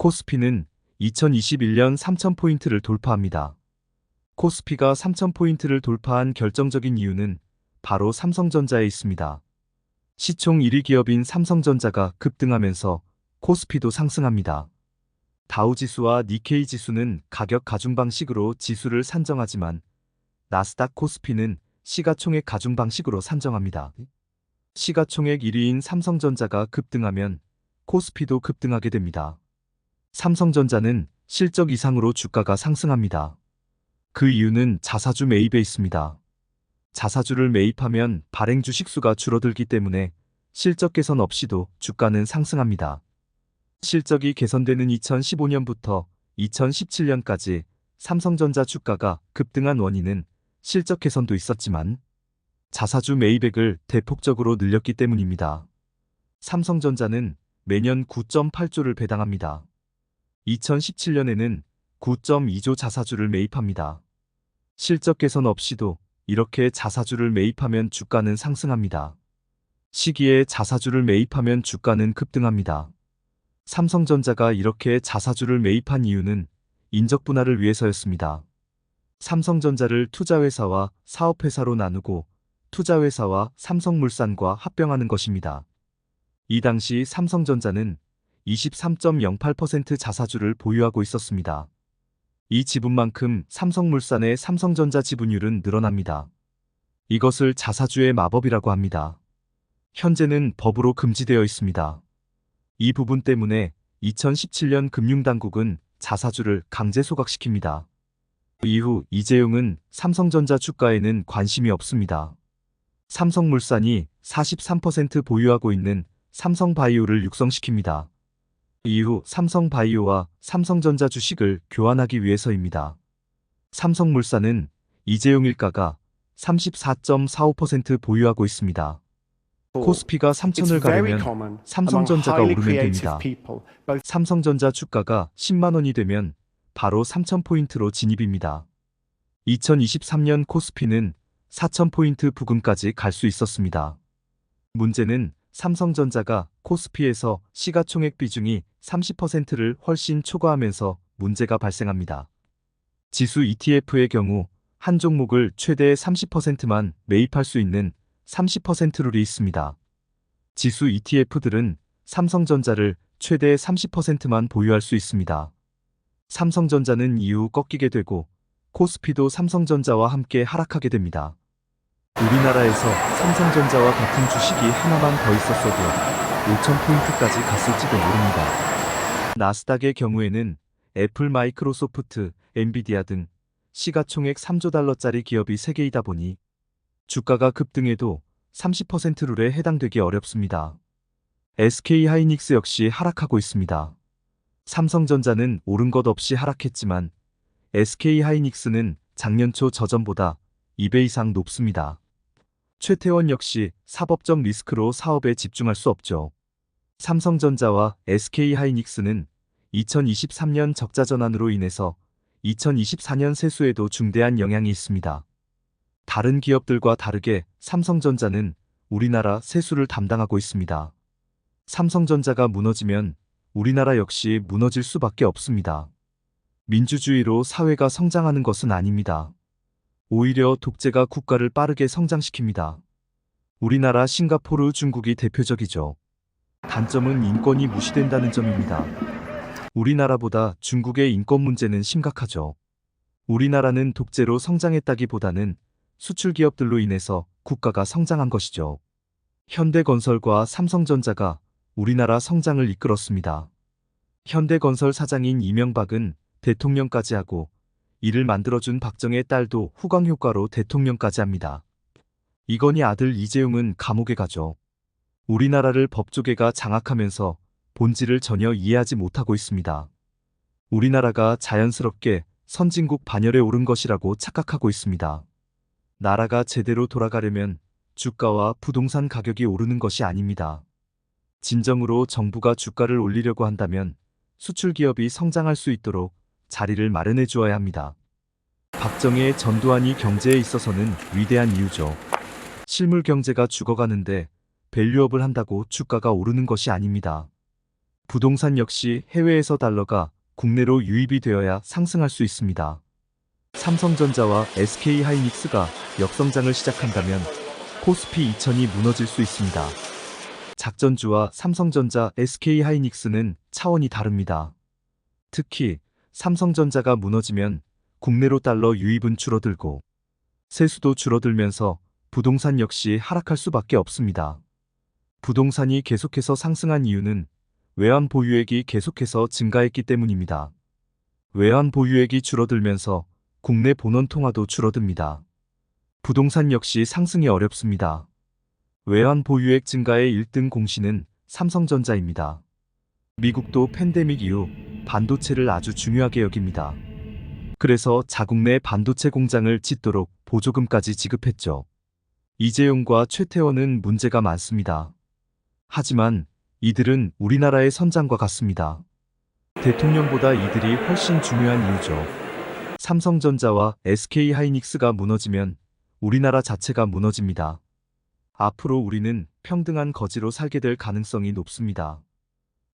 코스피는 2021년 3,000포인트를 돌파합니다. 코스피가 3,000포인트를 돌파한 결정적인 이유는 바로 삼성전자에 있습니다. 시총 1위 기업인 삼성전자가 급등하면서 코스피도 상승합니다. 다우지수와 니케이 지수는 가격 가중 방식으로 지수를 산정하지만 나스닥 코스피는 시가총액 가중 방식으로 산정합니다. 시가총액 1위인 삼성전자가 급등하면 코스피도 급등하게 됩니다. 삼성전자는 실적 이상으로 주가가 상승합니다. 그 이유는 자사주 매입에 있습니다. 자사주를 매입하면 발행 주식수가 줄어들기 때문에 실적 개선 없이도 주가는 상승합니다. 실적이 개선되는 2015년부터 2017년까지 삼성전자 주가가 급등한 원인은 실적 개선도 있었지만 자사주 매입액을 대폭적으로 늘렸기 때문입니다. 삼성전자는 매년 9.8조를 배당합니다. 2017년에는 9.2조 자사주를 매입합니다. 실적 개선 없이도 이렇게 자사주를 매입하면 주가는 상승합니다. 시기에 자사주를 매입하면 주가는 급등합니다. 삼성전자가 이렇게 자사주를 매입한 이유는 인적 분할을 위해서였습니다. 삼성전자를 투자회사와 사업회사로 나누고 투자회사와 삼성물산과 합병하는 것입니다. 이 당시 삼성전자는 23.08% 자사주를 보유하고 있었습니다. 이 지분만큼 삼성물산의 삼성전자 지분율은 늘어납니다. 이것을 자사주의 마법이라고 합니다. 현재는 법으로 금지되어 있습니다. 이 부분 때문에 2017년 금융당국은 자사주를 강제 소각시킵니다. 이후 이재용은 삼성전자 주가에는 관심이 없습니다. 삼성물산이 43% 보유하고 있는 삼성바이오를 육성시킵니다. 이후 삼성바이오와 삼성전자 주식을 교환하기 위해서입니다. 삼성물산은 이재용 일가가 34.45% 보유하고 있습니다. 코스피가 3,000을 가려면 삼성전자가 오르면 됩니다. 삼성전자 주가가 10만 원이 되면 바로 3,000포인트로 진입입니다. 2023년 코스피는 4,000포인트 부근까지 갈 수 있었습니다. 문제는 삼성전자가 코스피에서 시가총액 비중이 30%를 훨씬 초과하면서 문제가 발생합니다. 지수 ETF의 경우 한 종목을 최대 30%만 매입할 수 있는 30% 룰이 있습니다. 지수 ETF들은 삼성전자를 최대 30%만 보유할 수 있습니다. 삼성전자는 이후 꺾이게 되고 코스피도 삼성전자와 함께 하락하게 됩니다. 우리나라에서 삼성전자와 같은 주식이 하나만 더 있었어도 5,000포인트까지 갔을지도 모릅니다. 나스닥의 경우에는 애플, 마이크로소프트, 엔비디아 등 시가총액 3조 달러짜리 기업이 3개이다 보니 주가가 급등해도 30% 룰에 해당되기 어렵습니다. SK하이닉스 역시 하락하고 있습니다. 삼성전자는 오른 것 없이 하락했지만 SK하이닉스는 작년 초 저점보다 2배 이상 높습니다. 최태원 역시 사법적 리스크로 사업에 집중할 수 없죠. 삼성전자와 SK하이닉스는 2023년 적자 전환으로 인해서 2024년 세수에도 중대한 영향이 있습니다. 다른 기업들과 다르게 삼성전자는 우리나라 세수를 담당하고 있습니다. 삼성전자가 무너지면 우리나라 역시 무너질 수밖에 없습니다. 민주주의로 사회가 성장하는 것은 아닙니다. 오히려 독재가 국가를 빠르게 성장시킵니다. 우리나라, 싱가포르, 중국이 대표적이죠. 단점은 인권이 무시된다는 점입니다. 우리나라보다 중국의 인권 문제는 심각하죠. 우리나라는 독재로 성장했다기보다는 수출 기업들로 인해서 국가가 성장한 것이죠. 현대건설과 삼성전자가 우리나라 성장을 이끌었습니다. 현대건설 사장인 이명박은 대통령까지 하고 이를 만들어준 박정희의 딸도 후광효과로 대통령까지 합니다. 이건희 아들 이재용은 감옥에 가죠. 우리나라를 법조계가 장악하면서 본질을 전혀 이해하지 못하고 있습니다. 우리나라가 자연스럽게 선진국 반열에 오른 것이라고 착각하고 있습니다. 나라가 제대로 돌아가려면 주가와 부동산 가격이 오르는 것이 아닙니다. 진정으로 정부가 주가를 올리려고 한다면 수출 기업이 성장할 수 있도록 자리를 마련해 주어야 합니다. 박정희의 전두환이 경제에 있어서는 위대한 이유죠. 실물 경제가 죽어가는데 밸류업을 한다고 주가가 오르는 것이 아닙니다. 부동산 역시 해외에서 달러가 국내로 유입이 되어야 상승할 수 있습니다. 삼성전자와 SK하이닉스가 역성장을 시작한다면 코스피 2000이 무너질 수 있습니다. 작전주와 삼성전자, SK하이닉스는 차원이 다릅니다. 특히 삼성전자가 무너지면 국내로 달러 유입은 줄어들고 세수도 줄어들면서 부동산 역시 하락할 수밖에 없습니다. 부동산이 계속해서 상승한 이유는 외환 보유액이 계속해서 증가했기 때문입니다. 외환 보유액이 줄어들면서 국내 본원 통화도 줄어듭니다. 부동산 역시 상승이 어렵습니다. 외환 보유액 증가의 1등 공신은 삼성전자입니다. 미국도 팬데믹 이후 반도체를 아주 중요하게 여깁니다. 그래서 자국 내 반도체 공장을 짓도록 보조금까지 지급했죠. 이재용과 최태원은 문제가 많습니다. 하지만 이들은 우리나라의 선장과 같습니다. 대통령보다 이들이 훨씬 중요한 이유죠. 삼성전자와 SK하이닉스가 무너지면 우리나라 자체가 무너집니다. 앞으로 우리는 평등한 거지로 살게 될 가능성이 높습니다.